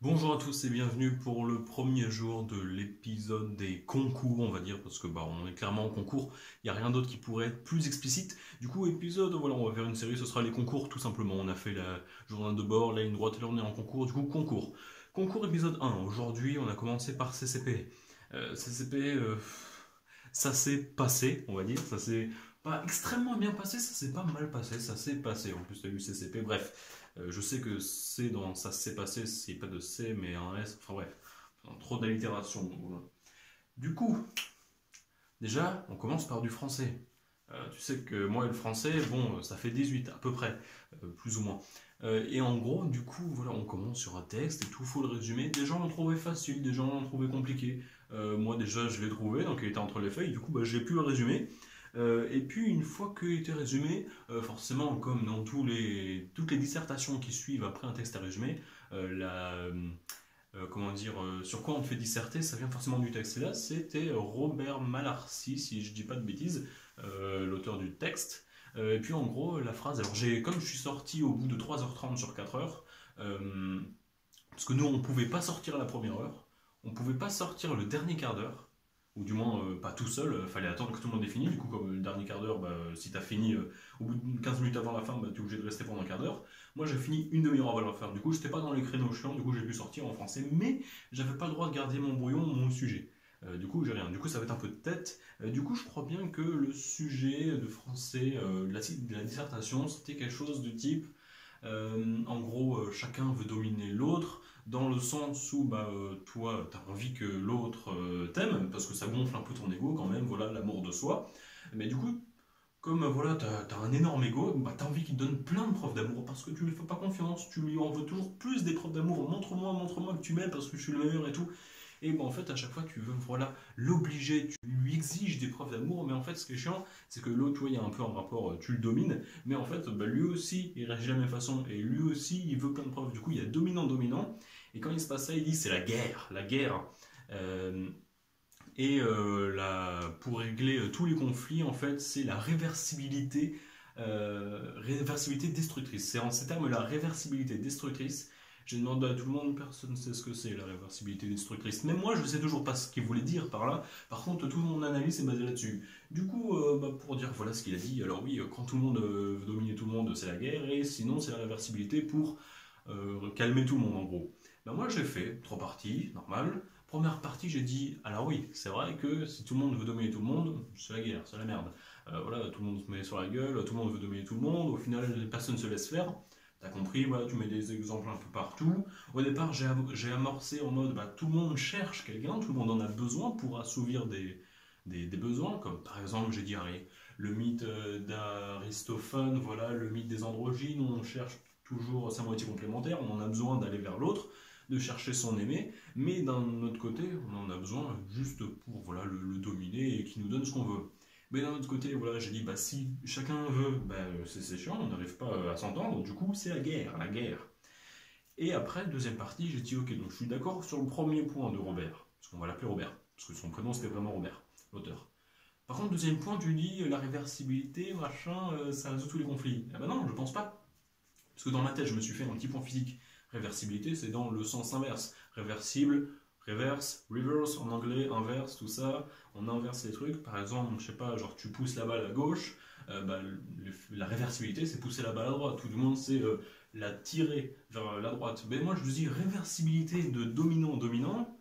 Bonjour à tous et bienvenue pour le premier jour de l'épisode des concours, on va dire, parce que on est clairement en concours, il n'y a rien d'autre qui pourrait être plus explicite. Du coup, épisode, voilà, on va faire une série, ce sera les concours tout simplement. On a fait la journal de bord, la ligne droite et là on est en concours, du coup concours. Concours épisode 1, aujourd'hui on a commencé par CCP. CCP, ça s'est passé, on va dire, ça s'est pas extrêmement bien passé, ça s'est pas mal passé, ça s'est passé. En plus, t'as eu CCP, bref. Je sais que C dans ça s'est passé, c'est pas de C mais un S, enfin bref, trop d'allitération. Voilà. Du coup, déjà, on commence par du français. Tu sais que moi et le français, bon, ça fait 18 à peu près, plus ou moins. Et en gros, du coup, voilà, on commence sur un texte et tout, faut le résumer. Des gens l'ont trouvé facile, des gens l'ont trouvé compliqué. Moi déjà, je l'ai trouvé, donc il était entre les feuilles, du coup, j'ai pu le résumer. Et puis, une fois qu'il était résumé, forcément, comme dans toutes les dissertations qui suivent après un texte à résumer, comment dire, sur quoi on fait disserter, ça vient forcément du texte. Et là, c'était Robert Malarcy, si je dis pas de bêtises, l'auteur du texte. Et puis en gros, la phrase, alors comme je suis sorti au bout de 3h30 sur 4 heures, parce que nous on pouvait pas sortir à la première heure, on pouvait pas sortir le dernier quart d'heure, ou du moins pas tout seul, fallait attendre que tout le monde ait fini, du coup comme le dernier quart d'heure, si t'as fini au bout de 15 minutes avant la fin, t'es obligé de rester pendant un quart d'heure. Moi j'ai fini une demi-heure avant la fin, du coup j'étais pas dans les créneaux chiants, du coup j'ai pu sortir en français, mais j'avais pas le droit de garder mon brouillon, mon sujet. Du coup, j'ai rien. Du coup, ça va être un peu de tête. Du coup, je crois bien que le sujet de français de la dissertation, c'était quelque chose du type en gros, chacun veut dominer l'autre, dans le sens où toi, tu as envie que l'autre t'aime, parce que ça gonfle un peu ton ego quand même, voilà, l'amour de soi. Mais du coup, comme voilà, tu as un énorme ego, tu as envie qu'il te donne plein de preuves d'amour, parce que tu lui fais pas confiance, tu lui en veux toujours plus des preuves d'amour, montre-moi que tu m'aimes parce que je suis le meilleur et tout. Et en fait, à chaque fois, tu veux voilà, l'obliger, tu lui exiges des preuves d'amour, mais en fait, ce qui est chiant, c'est que l'autre, toi, il y a un peu un rapport, tu le domines, mais en fait, lui aussi, il réagit de la même façon, et lui aussi, il veut plein de preuves. Du coup, il y a dominant-dominant, et quand il se passe ça, il dit c'est la guerre, la guerre. Euh, pour régler tous les conflits, en fait, c'est la réversibilité destructrice. C'est en ces termes la réversibilité destructrice. J'ai demandé à tout le monde, personne ne sait ce que c'est la réversibilité destructrice. Même moi, je ne sais toujours pas ce qu'il voulait dire par là. Par contre, toute mon analyse est basée là-dessus. Du coup, pour dire voilà ce qu'il a dit, alors oui, quand tout le monde veut dominer tout le monde, c'est la guerre, et sinon, c'est la réversibilité pour calmer tout le monde en gros. Moi, j'ai fait 3 parties, normal. Première partie, j'ai dit, alors oui, c'est vrai que si tout le monde veut dominer tout le monde, c'est la guerre, c'est la merde. Voilà, tout le monde se met sur la gueule, tout le monde veut dominer tout le monde, au final, personne ne se laisse faire. T'as compris, voilà, tu mets des exemples un peu partout. Au départ, j'ai amorcé en mode, tout le monde cherche quelqu'un, tout le monde en a besoin pour assouvir des besoins, comme par exemple, j'ai dit, allez, le mythe d'Aristophane, voilà, le mythe des androgynes, où on cherche toujours sa moitié complémentaire, on en a besoin d'aller vers l'autre, de chercher son aimé, mais d'un autre côté, on en a besoin juste pour voilà, le dominer et qu'il nous donne ce qu'on veut. Mais d'un autre côté, voilà, j'ai dit, si chacun veut, c'est chiant, on n'arrive pas à s'entendre, du coup, c'est la guerre, la guerre. Et après, deuxième partie, j'ai dit, ok, donc je suis d'accord sur le premier point de Robert, parce qu'on va l'appeler Robert, parce que son prénom c'était vraiment Robert, l'auteur. Par contre, deuxième point, tu dis, la réversibilité, machin, ça résout tous les conflits. Ah ben non, je pense pas. Parce que dans ma tête, je me suis fait un petit point physique. Réversibilité, c'est dans le sens inverse. Réversible, reverse, reverse en anglais, inverse, tout ça. On inverse les trucs. Par exemple, je sais pas, genre tu pousses la balle à gauche. La réversibilité, c'est pousser la balle à droite. Tout le monde, c'est la tirer vers la droite. Mais moi, je dis réversibilité de dominant-dominant,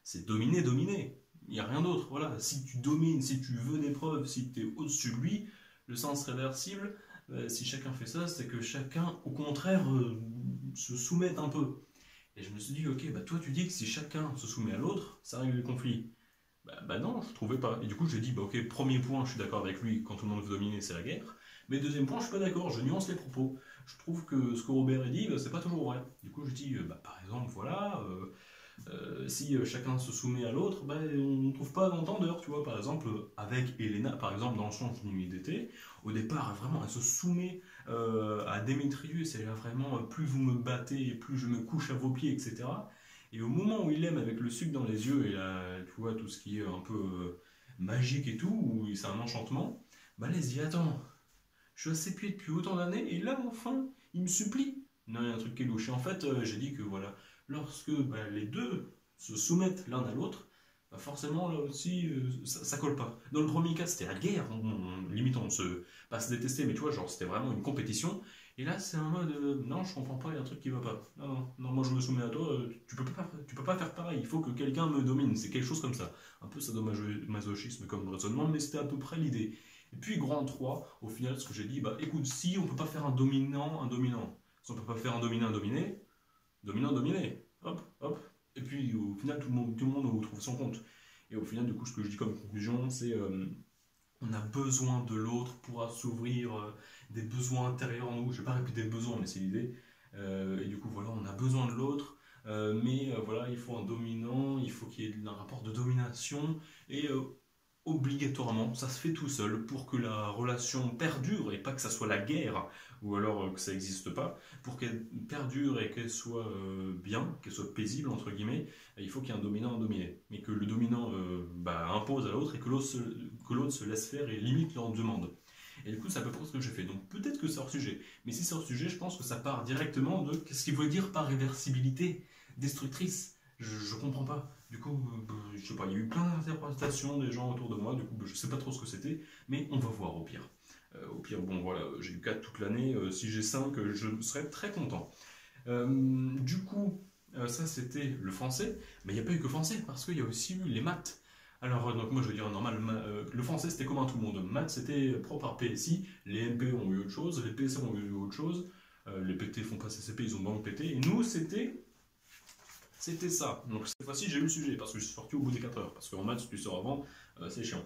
c'est dominer-dominer. Il n'y a rien d'autre. Voilà. Si tu domines, si tu veux des preuves, si tu es au-dessus de lui, le sens réversible, si chacun fait ça, c'est que chacun, au contraire, se soumette un peu. Et je me suis dit, ok, toi tu dis que si chacun se soumet à l'autre, ça règle le conflit. Non, je trouvais pas. Et du coup, j'ai dit, ok, premier point, je suis d'accord avec lui, quand tout le monde veut dominer, c'est la guerre. Mais deuxième point, je suis pas d'accord, je nuance les propos. Je trouve que ce que Robert a dit, c'est pas toujours vrai. Du coup, je dis, par exemple, voilà, si chacun se soumet à l'autre, on ne trouve pas d'entendeur, tu vois. Par exemple, avec Elena, par exemple, dans le chant de nuit d'été, au départ, vraiment, elle se soumet à Démétrius, et là, vraiment, plus vous me battez, plus je me couche à vos pieds, etc. Et au moment où il l'aime avec le sucre dans les yeux, et là, tu vois, tout ce qui est un peu magique et tout, où c'est un enchantement, là, il se dit, attends, je suis à ses pieds depuis autant d'années, et là, enfin, il me supplie. Non, il y a un truc qui est louche. Et en fait, j'ai dit que voilà, lorsque les deux se soumettent l'un à l'autre, forcément là aussi ça colle pas. Dans le premier cas c'était la guerre, limite on se pas se détester, mais tu vois, genre c'était vraiment une compétition. Et là c'est un mode non, je comprends pas, il y a un truc qui va pas. Non, non, non, moi je me soumets à toi, tu peux pas faire pareil, il faut que quelqu'un me domine, c'est quelque chose comme ça. Un peu sadomasochisme comme raisonnement, mais c'était à peu près l'idée. Et puis grand 3 au final, ce que j'ai dit, écoute, si on peut pas faire un dominant, si on peut pas faire un dominant, un dominé, dominant, dominé, hop, hop. Et puis au final, tout le monde trouve son compte. Et au final, du coup, ce que je dis comme conclusion, c'est on a besoin de l'autre pour assouvir des besoins intérieurs en nous. Je ne vais pas répéter besoin, mais c'est l'idée. Et du coup, voilà, on a besoin de l'autre. Mais voilà, il faut un dominant, il faut qu'il y ait un rapport de domination. Et obligatoirement, ça se fait tout seul pour que la relation perdure et pas que ça soit la guerre ou alors que ça n'existe pas. Pour qu'elle perdure et qu'elle soit bien, qu'elle soit paisible entre guillemets, il faut qu'il y ait un dominant, un dominé. Mais que le dominant impose à l'autre et que l'autre se laisse faire et limite leur demande. Et du coup, c'est à peu près ce que j'ai fait. Donc peut-être que c'est hors sujet. Mais si c'est hors sujet, je pense que ça part directement de qu'est-ce qu'il veut dire par réversibilité destructrice. Je comprends pas. Du coup, je sais pas, il y a eu plein d'interprétations des gens autour de moi, du coup, je sais pas trop ce que c'était, mais on va voir au pire. Au pire, bon voilà, j'ai eu 4 toute l'année, si j'ai 5, je serais très content. Du coup, ça c'était le français, mais il n'y a pas eu que français, parce qu'il y a aussi eu les maths. Alors, donc moi je veux dire normal, le français c'était comme à tout le monde, maths c'était propre à PSI, les MP ont eu autre chose, les PC ont eu autre chose, les PT font pas CCP, ils ont banque PT, et nous c'était ça. Donc cette fois-ci, j'ai eu le sujet parce que je suis sorti au bout des 4 heures. Parce qu'en maths, si tu sors avant, c'est chiant.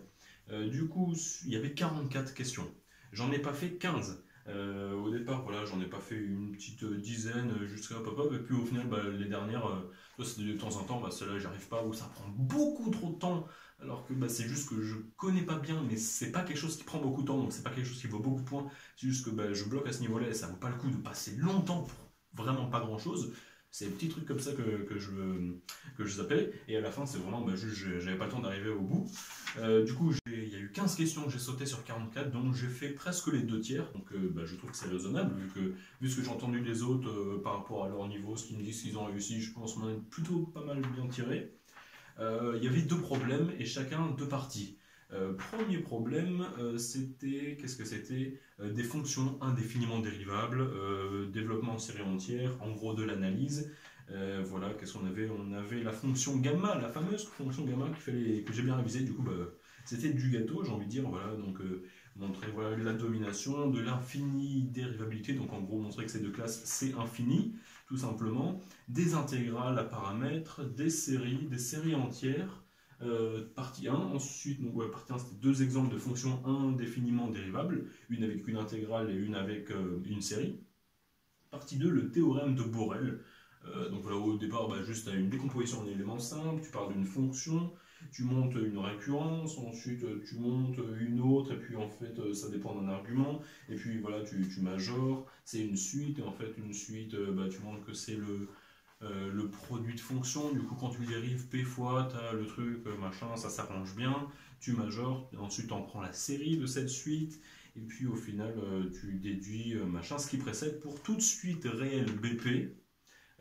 Du coup, il y avait 44 questions. J'en ai pas fait 15. Au départ, voilà, j'en ai pas fait une petite dizaine jusqu'à pop-up. Et puis au final, les dernières, c'était de temps en temps, celle-là, j'arrive pas, ou ça prend beaucoup trop de temps. Alors que c'est juste que je connais pas bien, mais c'est pas quelque chose qui prend beaucoup de temps, donc c'est pas quelque chose qui vaut beaucoup de points. C'est juste que je bloque à ce niveau-là et ça vaut pas le coup de passer longtemps pour vraiment pas grand-chose. C'est des petits trucs comme ça que je zappais. Et à la fin, c'est vraiment juste, j'avais pas le temps d'arriver au bout. Du coup, il y a eu 15 questions que j'ai sautées sur 44, donc j'ai fait presque les 2 tiers. Donc je trouve que c'est raisonnable, vu ce que j'ai entendu des autres par rapport à leur niveau, ce qu'ils me disent qu'ils ont réussi, je pense qu'on en est plutôt pas mal bien tiré. Il y avait 2 problèmes et chacun 2 parties. Premier problème, c'était, qu'est-ce que c'était des fonctions indéfiniment dérivables, développement en série entière, en gros de l'analyse. Voilà, qu'est-ce qu'on avait? On avait la fonction gamma, la fameuse fonction gamma que j'ai bien révisée. Du coup, c'était du gâteau, j'ai envie de dire. Voilà, donc montrer voilà, la domination, de l'infini dérivabilité. Donc en gros, montrer que ces 2 classes, c'est infini, tout simplement. Des intégrales à paramètres, des séries entières. Partie 1, ensuite, donc, partie 1 c'était 2 exemples de fonctions indéfiniment dérivables, une avec une intégrale et une avec une série. Partie 2, le théorème de Borel. Donc voilà, au départ, juste une décomposition en éléments simples, tu parles d'une fonction, tu montes une récurrence, ensuite tu montes une autre, et puis en fait ça dépend d'un argument, et puis voilà, tu majores, c'est une suite, et en fait une suite, tu montres que c'est le produit de fonction, du coup quand tu dérives p fois, tu as le truc, machin, ça s'arrange bien, tu majores, ensuite on prend la série de cette suite, et puis au final tu déduis machin, ce qui précède pour toute suite réelle BP,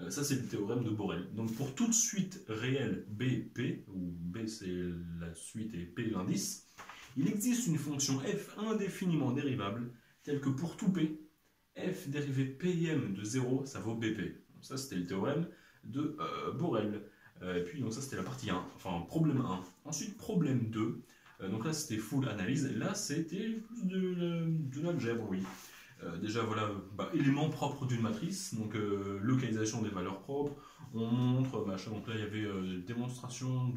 ça c'est le théorème de Borel. Donc pour toute suite réelle BP, où B c'est la suite et P l'indice, il existe une fonction f indéfiniment dérivable, telle que pour tout P, f dérivé Pim de 0, ça vaut BP. Donc ça c'était le théorème de Borel. Et puis donc ça c'était la partie 1, enfin problème 1. Ensuite problème 2, donc là c'était full analyse, là c'était plus de l'algèbre, oui. Déjà voilà, éléments propres d'une matrice, donc localisation des valeurs propres, on montre, machin, donc là il y avait démonstration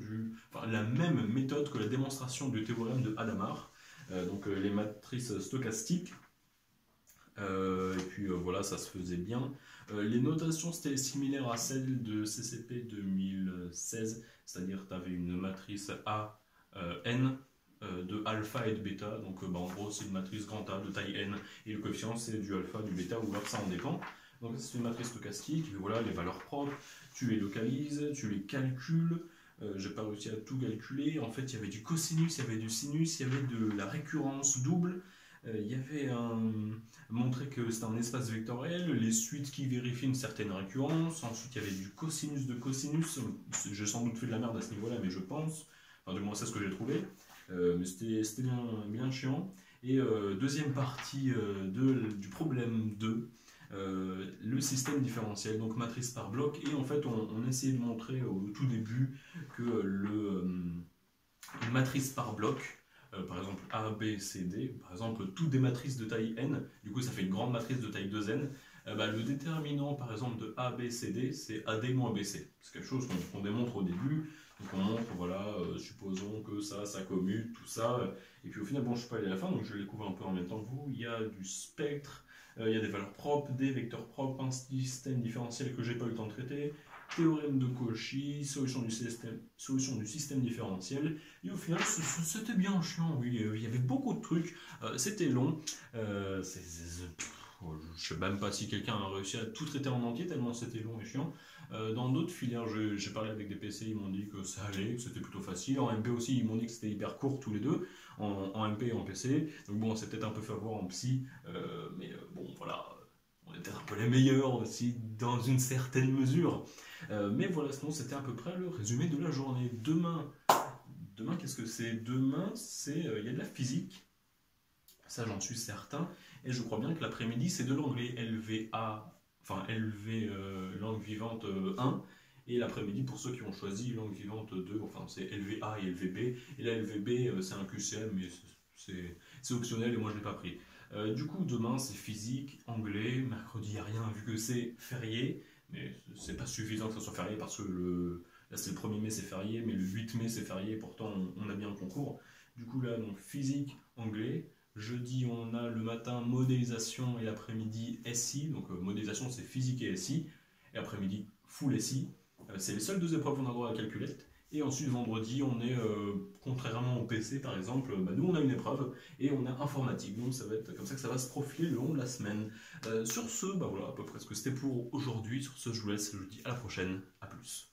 la même méthode que la démonstration du théorème de Hadamard, donc les matrices stochastiques, et puis voilà, ça se faisait bien. Les notations c'était similaire à celle de CCP 2016, c'est-à-dire que tu avais une matrice A, N, de alpha et de bêta, donc en gros c'est une matrice grand A de taille n, et le coefficient c'est du alpha, du bêta, ou alors ça en dépend. Donc c'est une matrice stochastique, et voilà les valeurs propres, tu les localises, tu les calcules, j'ai pas réussi à tout calculer, en fait il y avait du cosinus, il y avait du sinus, il y avait de la récurrence double, Il y avait montré que c'était un espace vectoriel, les suites qui vérifient une certaine récurrence, ensuite il y avait du cosinus de cosinus, j'ai sans doute fait de la merde à ce niveau-là, mais je pense, enfin du moins c'est ce que j'ai trouvé, mais c'était bien chiant. Et deuxième partie du problème 2, le système différentiel, donc matrice par bloc, et en fait on essayait de montrer au tout début que une matrice par bloc, par exemple A, B, C, D, par exemple toutes des matrices de taille n, du coup ça fait une grande matrice de taille 2n, le déterminant par exemple de A, B, C, D, c'est AD moins BC. C'est quelque chose qu'on démontre au début, donc on montre, voilà, supposons que ça commute, tout ça, et puis au final, bon je suis pas allé à la fin, donc je le découvre un peu en même temps que vous, il y a du spectre, il y a des valeurs propres, des vecteurs propres, un système différentiel que j'ai pas eu le temps de traiter, théorème de Cauchy, solution du système différentiel, et au final c'était bien chiant, oui, il y avait beaucoup de trucs, c'était long, je sais même pas si quelqu'un a réussi à tout traiter en entier tellement c'était long et chiant. Dans d'autres filières, j'ai parlé avec des PC, ils m'ont dit que ça allait, que c'était plutôt facile. En MP aussi, ils m'ont dit que c'était hyper court tous les deux, en MP et en PC. Donc bon, c'est peut-être un peu fait avoir en psy, mais bon, voilà, on est peut-être un peu les meilleurs aussi, dans une certaine mesure. Mais voilà, sinon c'était à peu près le résumé de la journée. Demain qu'est-ce que c'est? Demain, il y a de la physique, ça j'en suis certain, et je crois bien que l'après-midi c'est de l'anglais LVA, enfin LV langue vivante 1, et l'après-midi pour ceux qui ont choisi langue vivante 2, enfin c'est LVA et LVB, et la LVB c'est un QCM, mais c'est optionnel et moi je ne l'ai pas pris. Du coup demain c'est physique, anglais, mercredi il n'y a rien vu que c'est férié, mais c'est pas suffisant que ça soit férié parce que là c'est le 1er mai c'est férié, mais le 8 mai c'est férié, pourtant on a bien un concours. Du coup là donc physique, anglais. Jeudi, on a le matin modélisation et l'après-midi SI. Donc modélisation, c'est physique et SI. Et après-midi, full SI. C'est les seules deux épreuves qu'on a droit à la calculette. Et ensuite, vendredi, on est, contrairement au PC par exemple, nous on a une épreuve et on a informatique. Donc ça va être comme ça que ça va se profiler le long de la semaine. Sur ce, voilà, à peu près ce que c'était pour aujourd'hui. Sur ce, je vous laisse, je vous dis à la prochaine. À plus.